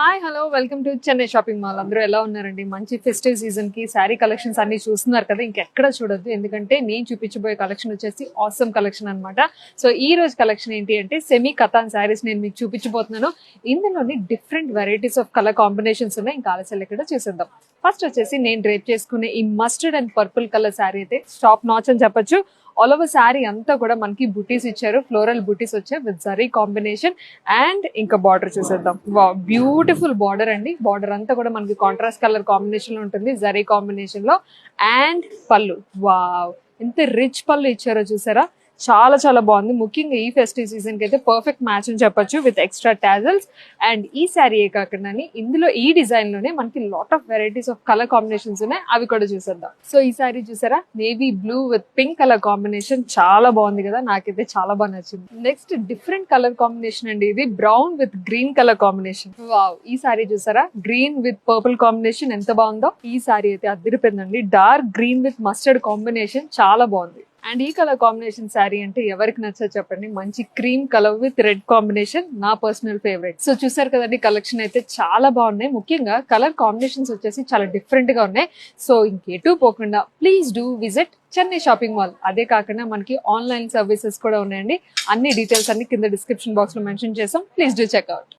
Hi hello welcome to Chennai shopping mall. అందరూ ఎలా ఉన్నారండి? మంచి ఫెస్టివ్ సీజన్ కి శారీ కలెక్షన్స్ అన్ని చూస్తున్నారు కదా, ఇంకెక్కడ చూడొద్దు. ఎందుకంటే నేను చూపించబోయే కలెక్షన్ వచ్చేసి ఆసమ్ కలెక్షన్ అన్నమాట. సో ఈ రోజు కలెక్షన్ ఏంటి అంటే సెమీ కథాన్ శారీస్ నేను మీకు చూపించబోతున్నాను. ఇందులోని different varieties of colour combinations ఉన్నాయి. ఇంకా ఆలస్యాలు ఇక్కడ చూసేద్దాం. ఫస్ట్ వచ్చేసి నేను డ్రేప్ చేసుకునే ఈ mustard and purple colour sari అయితే టాప్ నాచ్ అని చెప్పొచ్చు. ఆల్ ఓవర్ శారీ అంతా కూడా మనకి బుటీస్ ఇచ్చారు, ఫ్లోరల్ బుటీస్ వచ్చాయి విత్ జరీ కాంబినేషన్. అండ్ ఇంకా బార్డర్ చూసేద్దాం. బ్యూటిఫుల్ బార్డర్ అండి. బార్డర్ అంతా కూడా మనకి కాంట్రాస్ట్ కలర్ కాంబినేషన్ లో ఉంటుంది, జరీ కాంబినేషన్ లో. అండ్ పళ్ళు, వావ్ ఎంత రిచ్ పళ్ళు ఇచ్చారో చూసారా, చాలా చాలా బాగుంది. ముఖ్యంగా ఈ ఫెస్టివ్ సీజన్ కి అయితే పర్ఫెక్ట్ మ్యాచ్ అని చెప్పొచ్చు విత్ ఎక్స్ట్రా టాజల్స్. అండ్ ఈ శారీ ఏ కాకుండా ఇందులో ఈ డిజైన్ లోనే మనకి lot of varieties of colour combinations ఉన్నాయి, అవి కూడా చూసేద్దాం. సో ఈ శారీ చూసారా, navy blue with pink colour combination చాలా బాగుంది కదా, నాకైతే చాలా బాగా నచ్చింది. నెక్స్ట్ డిఫరెంట్ కలర్ కాంబినేషన్ అండి, ఇది brown with green colour combination. Wow, ఈ శారీ చూసారా, గ్రీన్ విత్ పర్పుల్ కాంబినేషన్ ఎంత బాగుందో. ఈ శారీ అయితే అదిరిపోయిందండి. Dark green with mustard combination చాలా బాగుంది. అండ్ ఈ కలర్ కాంబినేషన్ శారీ అంటే ఎవరికి నచ్చో చెప్పండి. మంచి cream colour with red combination నా పర్సనల్ ఫేవరెట్. సో చూసారు కదండి, కలెక్షన్ అయితే చాలా బాగున్నాయి. ముఖ్యంగా కలర్ కాంబినేషన్స్ వచ్చేసి చాలా డిఫరెంట్ గా ఉన్నాయి. సో ఇంకెటు పోకుండా please do visit Chennai shopping mall. అదే కాకుండా మనకి ఆన్లైన్ సర్వీసెస్ కూడా ఉన్నాయండి. అన్ని డీటెయిల్స్ అన్ని కింద డిస్క్రిప్షన్ బాక్స్ లో మెన్షన్ చేసాం, ప్లీజ్ డూ చెక్అవుట్.